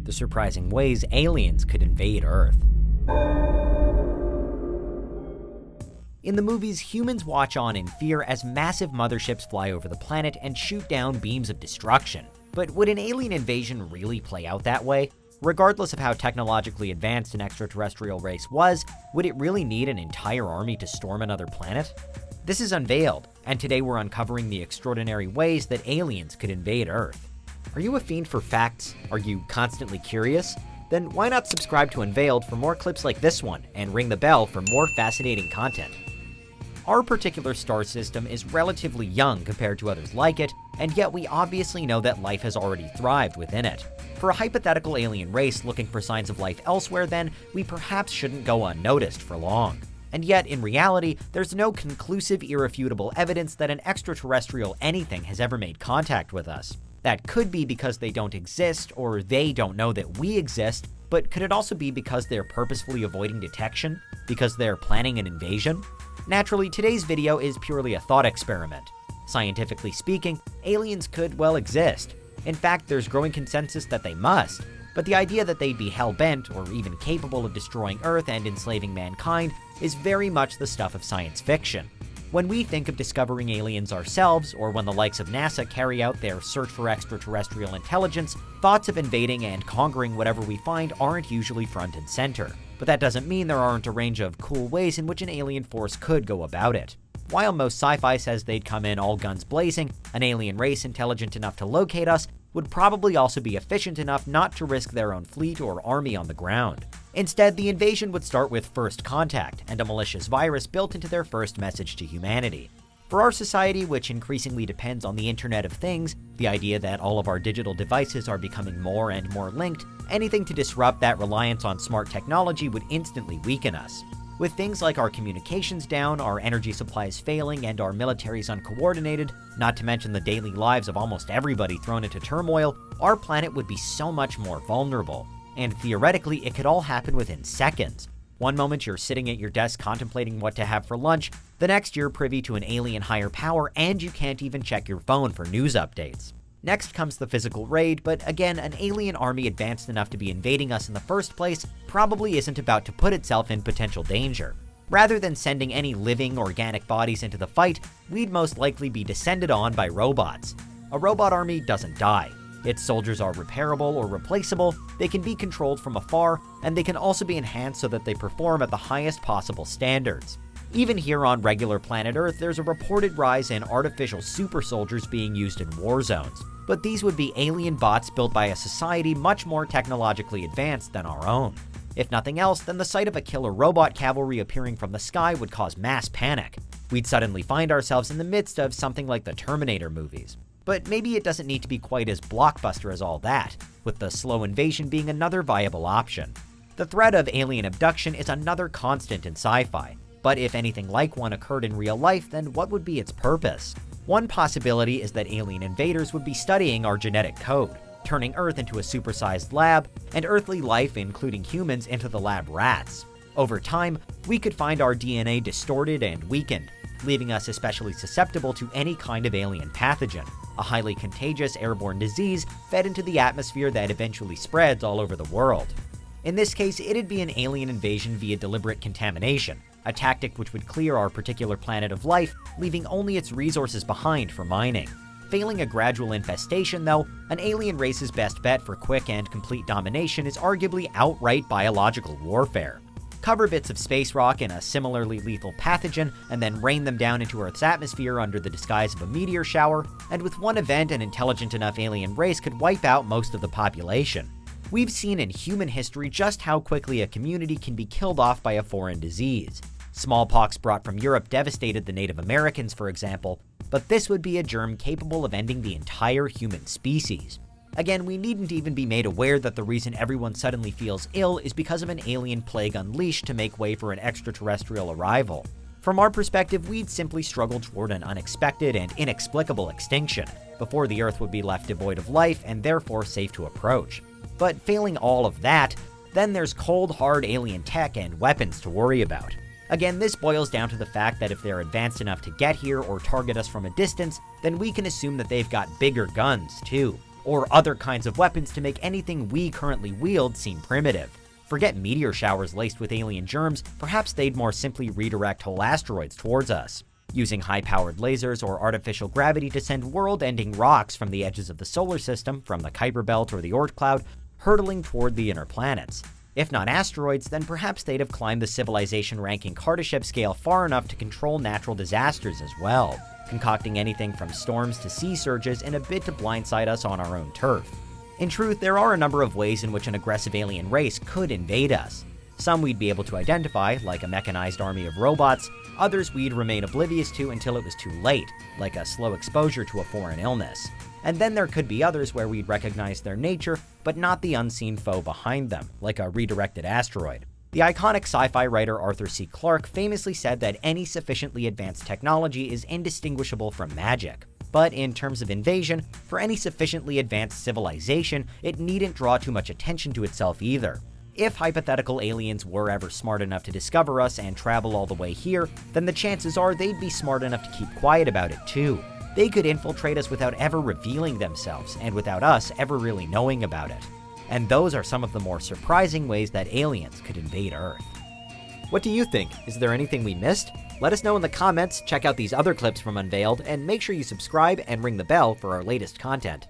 the surprising ways aliens could invade Earth. In the movies, humans watch on in fear as massive motherships fly over the planet and shoot down beams of destruction. But would an alien invasion really play out that way? Regardless of how technologically advanced an extraterrestrial race was, would it really need an entire army to storm another planet? This is Unveiled, and today we're uncovering the extraordinary ways that aliens could invade Earth. Are you a fiend for facts? Are you constantly curious? Then why not subscribe to Unveiled for more clips like this one, and ring the bell for more fascinating content. Our particular star system is relatively young compared to others like it, and yet we obviously know that life has already thrived within it. For a hypothetical alien race looking for signs of life elsewhere, then, we perhaps shouldn't go unnoticed for long. And yet, in reality, there's no conclusive, irrefutable evidence that an extraterrestrial anything has ever made contact with us. That could be because they don't exist, or they don't know that we exist, but could it also be because they're purposefully avoiding detection? Because they're planning an invasion? Naturally, today's video is purely a thought experiment. Scientifically speaking, aliens could well exist. In fact, there's growing consensus that they must. But the idea that they'd be hell-bent, or even capable of destroying Earth and enslaving mankind, is very much the stuff of science fiction. When we think of discovering aliens ourselves, or when the likes of NASA carry out their search for extraterrestrial intelligence, thoughts of invading and conquering whatever we find aren't usually front and center. But that doesn't mean there aren't a range of cool ways in which an alien force could go about it. While most sci-fi says they'd come in all guns blazing, an alien race intelligent enough to locate us would probably also be efficient enough not to risk their own fleet or army on the ground. Instead, the invasion would start with first contact and a malicious virus built into their first message to humanity. For our society, which increasingly depends on the Internet of Things, the idea that all of our digital devices are becoming more and more linked, anything to disrupt that reliance on smart technology would instantly weaken us. With things like our communications down, our energy supplies failing, and our militaries uncoordinated, not to mention the daily lives of almost everybody thrown into turmoil, our planet would be so much more vulnerable. And theoretically, it could all happen within seconds. One moment you're sitting at your desk contemplating what to have for lunch, the next you're privy to an alien higher power and you can't even check your phone for news updates. Next comes the physical raid, but again, an alien army advanced enough to be invading us in the first place probably isn't about to put itself in potential danger. Rather than sending any living, organic bodies into the fight, we'd most likely be descended on by robots. A robot army doesn't die. Its soldiers are repairable or replaceable, they can be controlled from afar, and they can also be enhanced so that they perform at the highest possible standards. Even here on regular planet Earth, there's a reported rise in artificial super soldiers being used in war zones. But these would be alien bots built by a society much more technologically advanced than our own. If nothing else, then the sight of a killer robot cavalry appearing from the sky would cause mass panic. We'd suddenly find ourselves in the midst of something like the Terminator movies. But maybe it doesn't need to be quite as blockbuster as all that, with the slow invasion being another viable option. The threat of alien abduction is another constant in sci-fi, but if anything like one occurred in real life, then what would be its purpose? One possibility is that alien invaders would be studying our genetic code, turning Earth into a supersized lab, and earthly life, including humans, into the lab rats. Over time, we could find our DNA distorted and weakened, leaving us especially susceptible to any kind of alien pathogen, a highly contagious airborne disease fed into the atmosphere that eventually spreads all over the world. In this case, it'd be an alien invasion via deliberate contamination, a tactic which would clear our particular planet of life, leaving only its resources behind for mining. Failing a gradual infestation, though, an alien race's best bet for quick and complete domination is arguably outright biological warfare. Cover bits of space rock in a similarly lethal pathogen, and then rain them down into Earth's atmosphere under the disguise of a meteor shower, and with one event, an intelligent enough alien race could wipe out most of the population. We've seen in human history just how quickly a community can be killed off by a foreign disease. Smallpox brought from Europe devastated the Native Americans, for example, but this would be a germ capable of ending the entire human species. Again, we needn't even be made aware that the reason everyone suddenly feels ill is because of an alien plague unleashed to make way for an extraterrestrial arrival. From our perspective, we'd simply struggle toward an unexpected and inexplicable extinction, before the Earth would be left devoid of life and therefore safe to approach. But failing all of that, then there's cold, hard alien tech and weapons to worry about. Again, this boils down to the fact that if they're advanced enough to get here or target us from a distance, then we can assume that they've got bigger guns, too. or other kinds of weapons to make anything we currently wield seem primitive. Forget meteor showers laced with alien germs, perhaps they'd more simply redirect whole asteroids towards us, using high-powered lasers or artificial gravity to send world-ending rocks from the edges of the solar system, from the Kuiper Belt or the Oort cloud, hurtling toward the inner planets. If not asteroids, then perhaps they'd have climbed the civilization-ranking Kardashev scale far enough to control natural disasters as well, concocting anything from storms to sea surges in a bid to blindside us on our own turf. In truth, there are a number of ways in which an aggressive alien race could invade us. Some we'd be able to identify, like a mechanized army of robots. Others we'd remain oblivious to until it was too late, like a slow exposure to a foreign illness. And then there could be others where we'd recognize their nature, but not the unseen foe behind them, like a redirected asteroid. The iconic sci-fi writer Arthur C. Clarke famously said that any sufficiently advanced technology is indistinguishable from magic. But in terms of invasion, for any sufficiently advanced civilization, it needn't draw too much attention to itself either. If hypothetical aliens were ever smart enough to discover us and travel all the way here, then the chances are they'd be smart enough to keep quiet about it too. They could infiltrate us without ever revealing themselves, and without us ever really knowing about it. And those are some of the more surprising ways that aliens could invade Earth. What do you think? Is there anything we missed? Let us know in the comments, check out these other clips from Unveiled, and make sure you subscribe and ring the bell for our latest content.